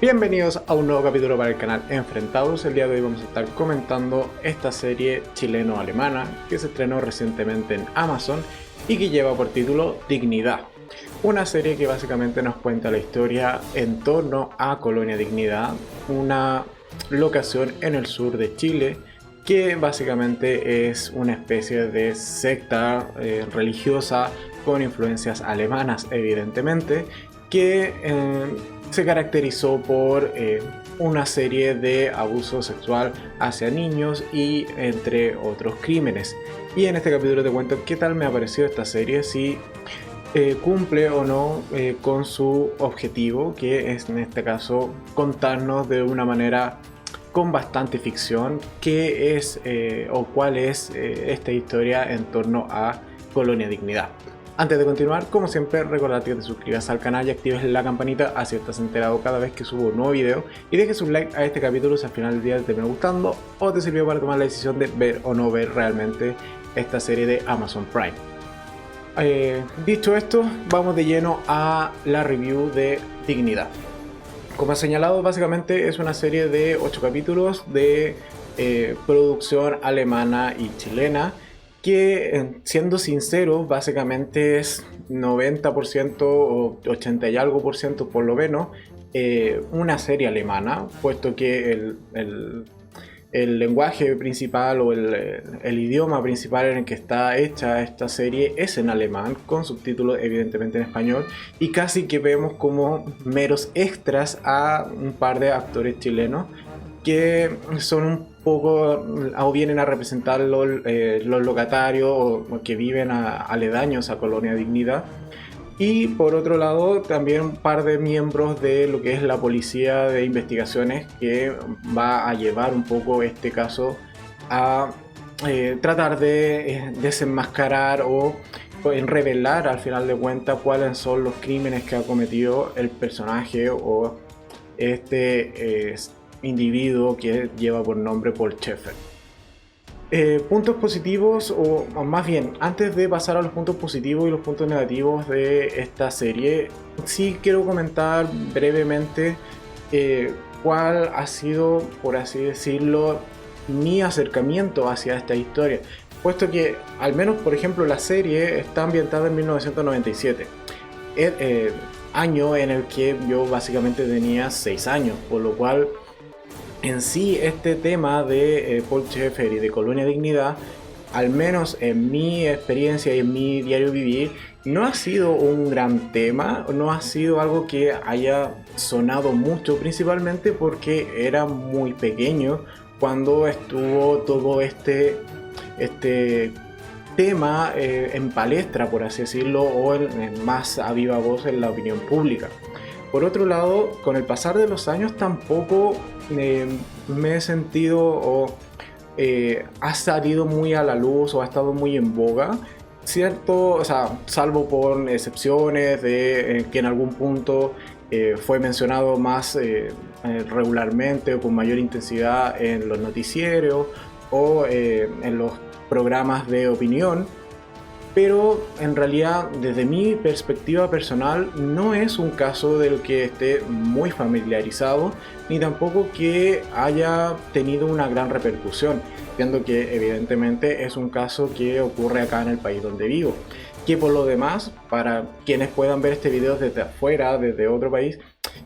Bienvenidos a un nuevo capítulo para el canal Enfrentados. El día de hoy vamos a estar comentando esta serie chileno-alemana que se estrenó recientemente en Amazon y que lleva por título Dignidad. Una serie que básicamente nos cuenta la historia en torno a Colonia Dignidad, una locación en el sur de Chile que básicamente es una especie de secta religiosa con influencias alemanas evidentemente, que se caracterizó por una serie de abuso sexual hacia niños y entre otros crímenes. Y en este capítulo te cuento qué tal me ha parecido esta serie, si cumple o no con su objetivo, que es en este caso contarnos de una manera con bastante ficción qué es o cuál es esta historia en torno a Colonia Dignidad. Antes de continuar, como siempre, recordarte que te suscribas al canal y actives la campanita, así estás enterado cada vez que subo un nuevo video, y dejes un like a este capítulo si al final del día te terminó gustando o te sirvió para tomar la decisión de ver o no ver realmente esta serie de Amazon Prime. Dicho esto, vamos de lleno a la review de Dignidad. Como he señalado, básicamente es una serie de 8 capítulos de producción alemana y chilena, que siendo sincero básicamente es 90% o 80 y algo por ciento por lo menos una serie alemana, puesto que el lenguaje principal o el idioma principal en el que está hecha esta serie es en alemán, con subtítulos evidentemente en español, y casi que vemos como meros extras a un par de actores chilenos que son un poco o vienen a representar los locatarios o que viven aledaños a Colonia Dignidad, y por otro lado también un par de miembros de lo que es la policía de investigaciones que va a llevar un poco este caso a tratar de desenmascarar o en revelar al final de cuentas cuáles son los crímenes que ha cometido el personaje o este individuo que lleva por nombre Paul Schaeffer. Puntos positivos, o más bien, antes de pasar a los puntos positivos y los puntos negativos de esta serie, sí quiero comentar brevemente cuál ha sido, por así decirlo, mi acercamiento hacia esta historia, puesto que, al menos por ejemplo, la serie está ambientada en 1997, año en el que yo básicamente tenía 6 años, por lo cual en sí este tema de Paul Schaeffer y de Colonia Dignidad, al menos en mi experiencia y en mi diario vivir, no ha sido un gran tema, no ha sido algo que haya sonado mucho, principalmente porque era muy pequeño cuando estuvo todo este tema en palestra, por así decirlo, o en más a viva voz en la opinión pública. Por otro lado, con el pasar de los años tampoco me he sentido o ha salido muy a la luz o ha estado muy en boga, cierto, o sea, salvo por excepciones de que en algún punto fue mencionado más regularmente o con mayor intensidad en los noticieros o en los programas de opinión. Pero en realidad, desde mi perspectiva personal, no es un caso del que esté muy familiarizado, ni tampoco que haya tenido una gran repercusión, viendo que evidentemente es un caso que ocurre acá en el país donde vivo. Que por lo demás, para quienes puedan ver este video desde afuera, desde otro país,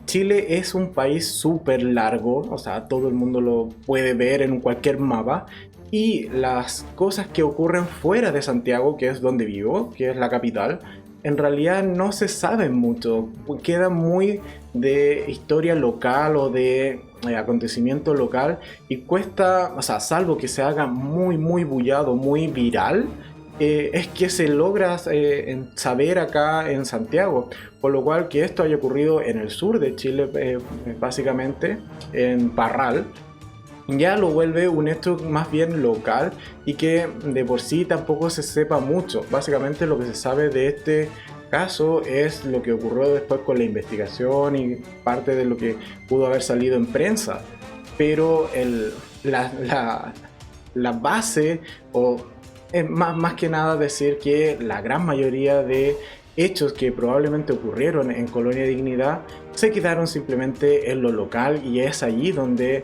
Chile es un país súper largo, o sea, todo el mundo lo puede ver en cualquier mapa. Y las cosas que ocurren fuera de Santiago, que es donde vivo, que es la capital, en realidad no se saben mucho. Queda muy de historia local o de acontecimiento local, y cuesta, o sea, salvo que se haga muy bullado, muy viral, es que se logra saber acá en Santiago. Por lo cual que esto haya ocurrido en el sur de Chile, básicamente en Parral, ya lo vuelve un hecho más bien local y que de por sí tampoco se sepa mucho. Básicamente lo que se sabe de este caso es lo que ocurrió después con la investigación y parte de lo que pudo haber salido en prensa. Pero la base, o es más que nada decir que la gran mayoría de hechos que probablemente ocurrieron en Colonia Dignidad se quedaron simplemente en lo local, y es allí donde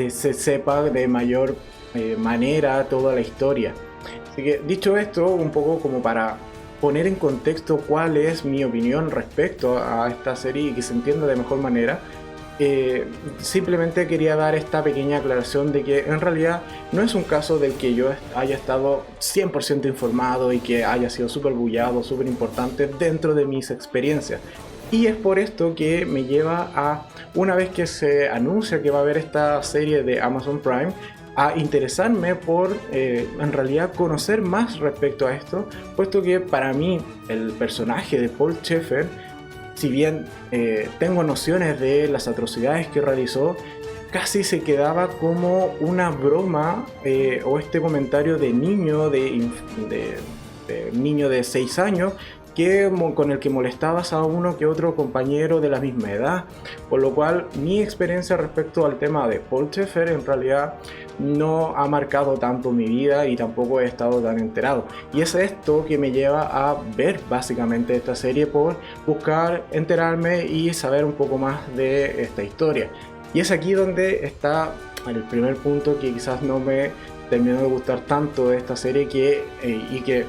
se sepa de mayor manera toda la historia. Así que, dicho esto, un poco como para poner en contexto cuál es mi opinión respecto a esta serie y que se entienda de mejor manera, simplemente quería dar esta pequeña aclaración de que en realidad no es un caso del que yo haya estado 100% informado y que haya sido súper bullado, súper importante dentro de mis experiencias. Y es por esto que me lleva a, una vez que se anuncia que va a haber esta serie de Amazon Prime, a interesarme por en realidad conocer más respecto a esto, puesto que para mí el personaje de Paul Schaefer, si bien tengo nociones de las atrocidades que realizó, casi se quedaba como una broma o este comentario de niño de niño de 6 años con el que molestabas a uno que otro compañero de la misma edad, por lo cual mi experiencia respecto al tema de Paul Schaefer en realidad no ha marcado tanto mi vida y tampoco he estado tan enterado, y es esto que me lleva a ver básicamente esta serie, por buscar enterarme y saber un poco más de esta historia. Y es aquí donde está el primer punto que quizás no me terminó de gustar tanto de esta serie, y que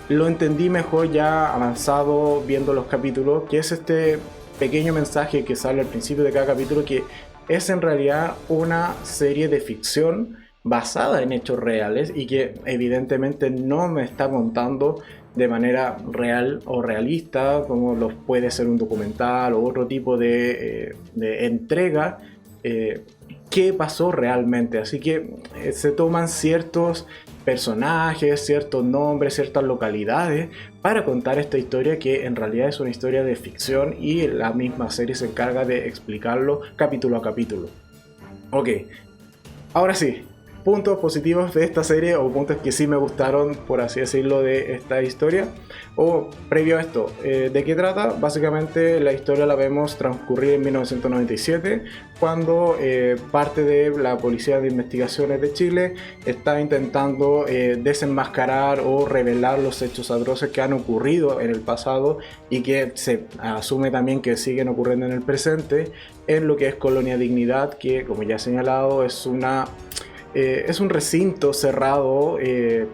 lo entendí mejor ya avanzado viendo los capítulos, que es este pequeño mensaje que sale al principio de cada capítulo, que es en realidad una serie de ficción basada en hechos reales y que evidentemente no me está contando de manera real o realista como lo puede ser un documental o otro tipo de entrega qué pasó realmente. Así que se toman ciertos personajes, ciertos nombres, ciertas localidades para contar esta historia, que en realidad es una historia de ficción y la misma serie se encarga de explicarlo capítulo a capítulo. Ok, ahora sí, puntos positivos de esta serie, o puntos que sí me gustaron, por así decirlo, de esta historia. O previo a esto, ¿de qué trata? Básicamente la historia la vemos transcurrir en 1997, cuando parte de la Policía de Investigaciones de Chile está intentando desenmascarar o revelar los hechos atroces que han ocurrido en el pasado y que se asume también que siguen ocurriendo en el presente en lo que es Colonia Dignidad, que, como ya he señalado, es un recinto cerrado,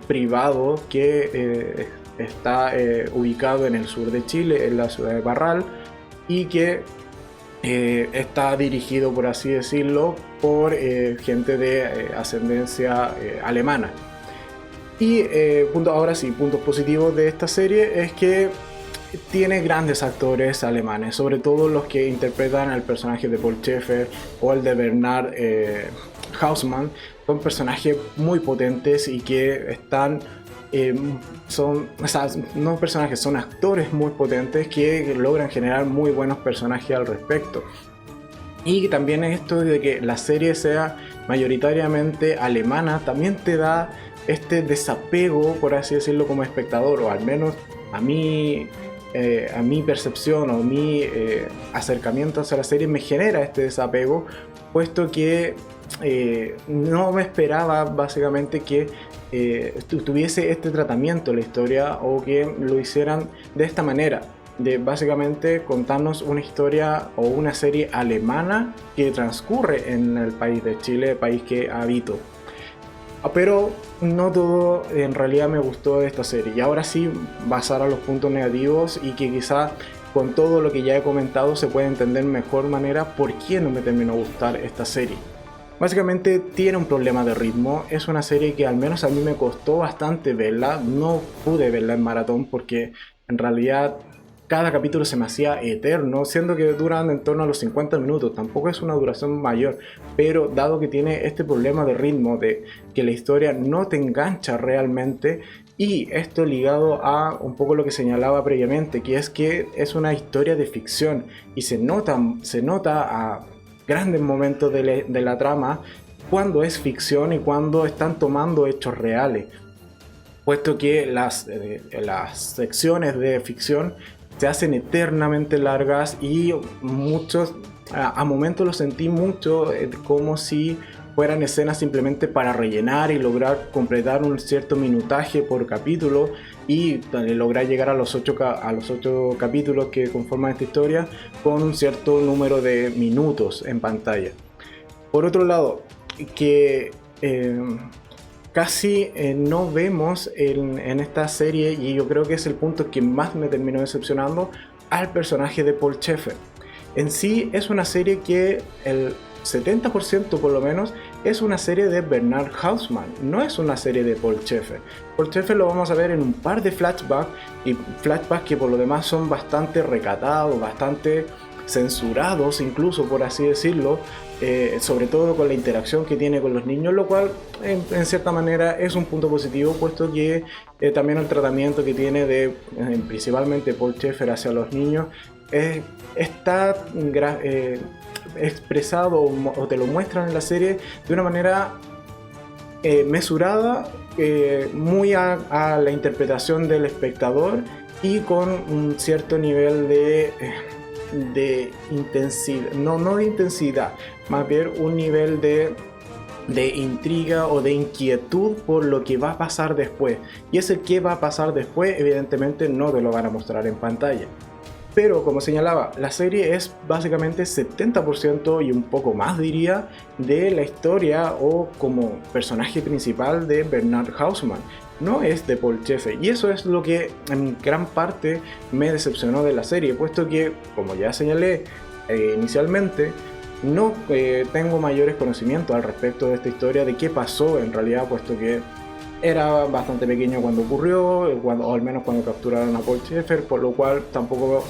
privado, que está ubicado en el sur de Chile, en la ciudad de Parral, y que está dirigido, por así decirlo, por gente de ascendencia alemana. Y ahora sí, puntos positivos de esta serie es que tiene grandes actores alemanes, sobre todo los que interpretan al personaje de Paul Schaefer o el de Bernard Hausmann. Son personajes muy potentes y que están son actores muy potentes que logran generar muy buenos personajes al respecto. Y también esto de que la serie sea mayoritariamente alemana también te da este desapego, por así decirlo, como espectador, o al menos a mi percepción o mi acercamiento hacia la serie me genera este desapego, puesto que no me esperaba básicamente que tuviese este tratamiento la historia, o que lo hicieran de esta manera, de básicamente contarnos una historia o una serie alemana que transcurre en el país de Chile, el país que habito. Pero no todo en realidad me gustó de esta serie, y ahora sí pasar a los puntos negativos, y que quizá con todo lo que ya he comentado se puede entender mejor manera por qué no me terminó de gustar esta serie. Básicamente tiene un problema de ritmo, es una serie que al menos a mí me costó bastante verla, no pude verla en maratón porque en realidad cada capítulo se me hacía eterno, siendo que duran en torno a los 50 minutos, tampoco es una duración mayor, pero dado que tiene este problema de ritmo, de que la historia no te engancha realmente, y esto ligado a un poco lo que señalaba previamente, que es una historia de ficción, y se nota a grandes momentos de la trama cuando es ficción y cuando están tomando hechos reales, puesto que las secciones de ficción se hacen eternamente largas, y a momentos lo sentí mucho como si fueran escenas simplemente para rellenar y lograr completar un cierto minutaje por capítulo, y lograr llegar a los 8 capítulos que conforman esta historia con un cierto número de minutos en pantalla. Por otro lado, que casi no vemos en esta serie, y yo creo que es el punto que más me terminó decepcionando, al personaje de Paul Schaefer. En sí es una serie que el 70% por lo menos es una serie de Bernard Hausmann, no es una serie de Paul Schaefer. Paul Schaefer lo vamos a ver en un par de flashbacks, y flashbacks que por lo demás son bastante recatados, bastante censurados incluso, por así decirlo, sobre todo con la interacción que tiene con los niños, lo cual en cierta manera es un punto positivo, puesto que también el tratamiento que tiene de principalmente Paul Schaefer hacia los niños está expresado o te lo muestran en la serie de una manera mesurada, muy a la interpretación del espectador, y con un cierto nivel de intensidad, no de intensidad, más bien un nivel de intriga o de inquietud por lo que va a pasar después. Y ese qué va a pasar después evidentemente no te lo van a mostrar en pantalla. Pero como señalaba, la serie es básicamente 70% y un poco más diría de la historia o como personaje principal de Bernard Hausmann. No es de Paul Schaefer, y eso es lo que en gran parte me decepcionó de la serie, puesto que, como ya señalé inicialmente, no tengo mayores conocimientos al respecto de esta historia, de qué pasó en realidad, puesto que era bastante pequeño cuando ocurrió, o al menos cuando capturaron a Paul Schaefer, por lo cual tampoco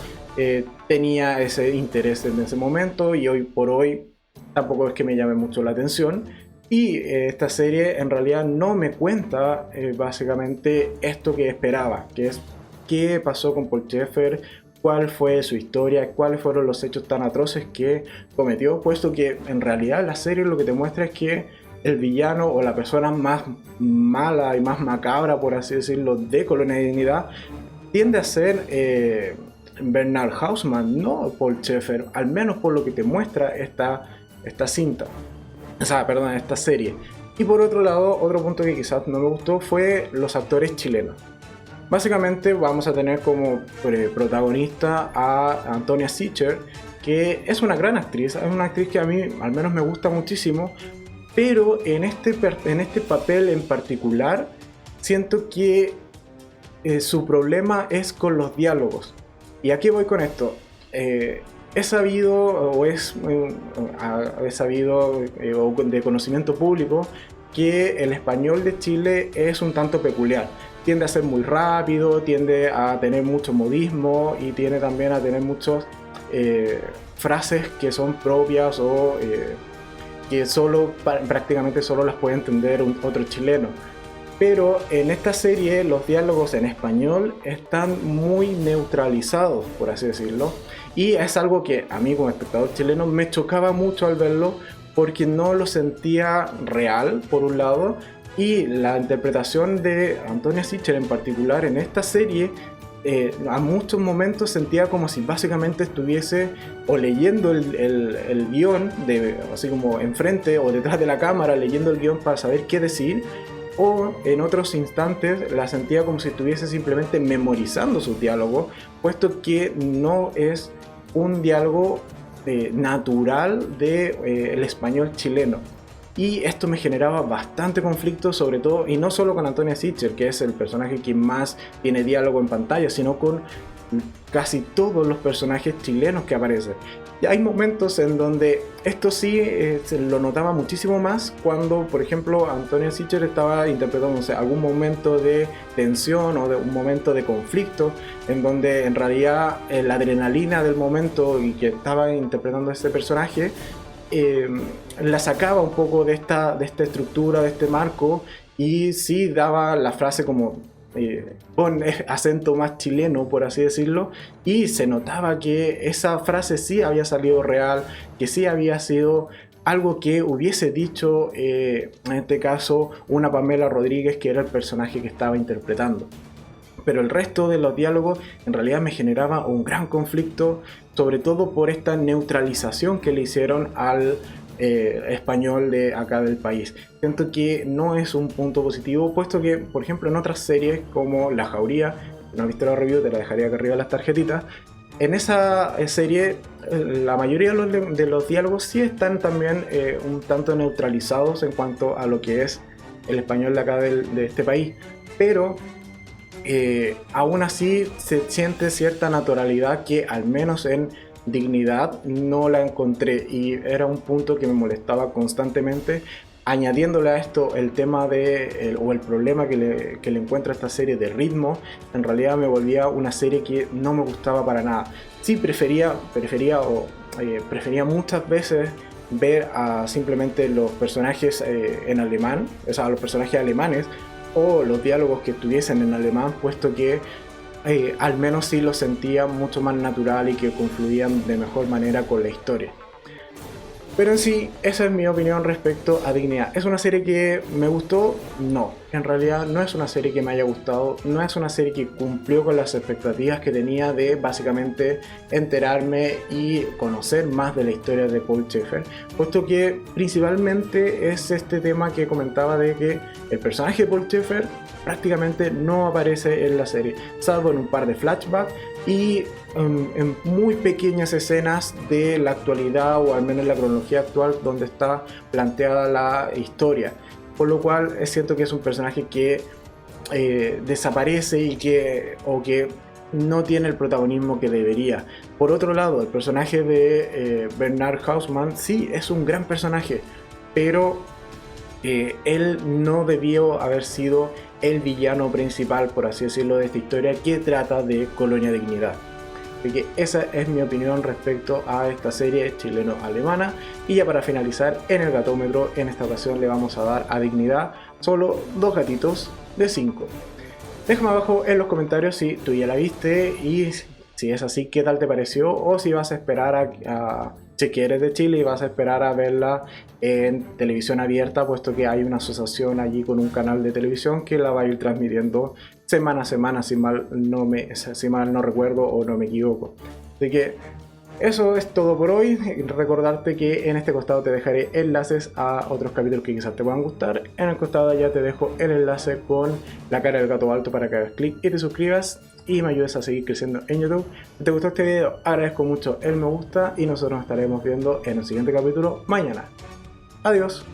tenía ese interés en ese momento, y hoy por hoy tampoco es que me llame mucho la atención. Y esta serie en realidad no me cuenta básicamente esto que esperaba, que es qué pasó con Paul Schaefer, cuál fue su historia, cuáles fueron los hechos tan atroces que cometió, puesto que en realidad la serie lo que te muestra es que el villano o la persona más mala y más macabra, por así decirlo, de Colonia de Dignidad tiende a ser Bernard Hausmann, no Paul Schaefer, al menos por lo que te muestra esta cinta. Esta serie. Y por otro lado, otro punto que quizás no me gustó fue los actores chilenos. Básicamente vamos a tener como protagonista a Antonia Sicher, que es una gran actriz, es una actriz que a mí al menos me gusta muchísimo, pero en este papel en particular siento que su problema es con los diálogos. ¿Y a qué voy con esto? He sabido de conocimiento público que el español de Chile es un tanto peculiar. Tiende a ser muy rápido, tiende a tener mucho modismo y tiende también a tener muchas frases que son propias o que prácticamente solo las puede entender otro chileno. Pero en esta serie los diálogos en español están muy neutralizados, por así decirlo. Y es algo que a mí como espectador chileno me chocaba mucho al verlo, porque no lo sentía real, por un lado, y la interpretación de Antonia Sicher en particular en esta serie, a muchos momentos sentía como si básicamente estuviese o leyendo el guión, así como enfrente o detrás de la cámara, leyendo el guión para saber qué decir, o en otros instantes la sentía como si estuviese simplemente memorizando sus diálogos, puesto que no es un diálogo natural del español chileno. Y esto me generaba bastante conflicto, sobre todo, y no solo con Antonia Sicher, que es el personaje que más tiene diálogo en pantalla, sino con casi todos los personajes chilenos que aparecen. Y hay momentos en donde esto sí se lo notaba muchísimo más cuando, por ejemplo, Antonia Sicher estaba interpretando, algún momento de tensión o de un momento de conflicto, en donde en realidad la adrenalina del momento y que estaba interpretando a este personaje la sacaba un poco de esta estructura, de este marco, y sí daba la frase como con acento más chileno, por así decirlo, y se notaba que esa frase sí había salido real, que sí había sido algo que hubiese dicho en este caso una Pamela Rodríguez, que era el personaje que estaba interpretando. Pero el resto de los diálogos en realidad me generaba un gran conflicto, sobre todo por esta neutralización que le hicieron al español de acá del país. Siento que no es un punto positivo, puesto que, por ejemplo, en otras series como La Jauría, no he visto la review, te la dejaría acá arriba en las tarjetitas. En esa serie, la mayoría de los diálogos sí están también un tanto neutralizados en cuanto a lo que es el español de acá de este país, pero aún así se siente cierta naturalidad que al menos en Dignidad no la encontré, y era un punto que me molestaba constantemente. Añadiéndole a esto el tema o el problema que le encuentra a esta serie de ritmo, en realidad me volvía una serie que no me gustaba para nada. Sí, prefería muchas veces ver a simplemente los personajes en alemán, o sea, los personajes alemanes, o los diálogos que estuviesen en alemán, puesto que al menos sí los sentía mucho más natural y que confluían de mejor manera con la historia. Pero en sí, esa es mi opinión respecto a Dignidad. ¿Es una serie que me gustó? No. En realidad no es una serie que me haya gustado, no es una serie que cumplió con las expectativas que tenía de básicamente enterarme y conocer más de la historia de Paul Schaefer, puesto que principalmente es este tema que comentaba de que el personaje de Paul Schaefer prácticamente no aparece en la serie, salvo en un par de flashbacks y en muy pequeñas escenas de la actualidad, o al menos la cronología actual donde está planteada la historia, por lo cual siento que es un personaje que desaparece y que no tiene el protagonismo que debería. Por otro lado, el personaje de Bernard Hausmann sí es un gran personaje, pero él no debió haber sido el villano principal, por así decirlo, de esta historia que trata de Colonia Dignidad. Así que esa es mi opinión respecto a esta serie chileno-alemana. Y ya para finalizar, en el gatómetro, en esta ocasión le vamos a dar a Dignidad solo 2 gatitos de 5. Déjame abajo en los comentarios si tú ya la viste y si es así, qué tal te pareció, o si vas a esperar si quieres de Chile y vas a esperar a verla en televisión abierta, puesto que hay una asociación allí con un canal de televisión que la va a ir transmitiendo semana a semana, si mal no recuerdo o no me equivoco. Así que eso es todo por hoy. Recordarte que en este costado te dejaré enlaces a otros capítulos que quizás te puedan gustar. En el costado de allá te dejo el enlace con la cara del gato alto para que hagas clic y te suscribas y me ayudes a seguir creciendo en YouTube. Si te gustó este video, agradezco mucho el me gusta y nosotros nos estaremos viendo en el siguiente capítulo mañana. Adiós.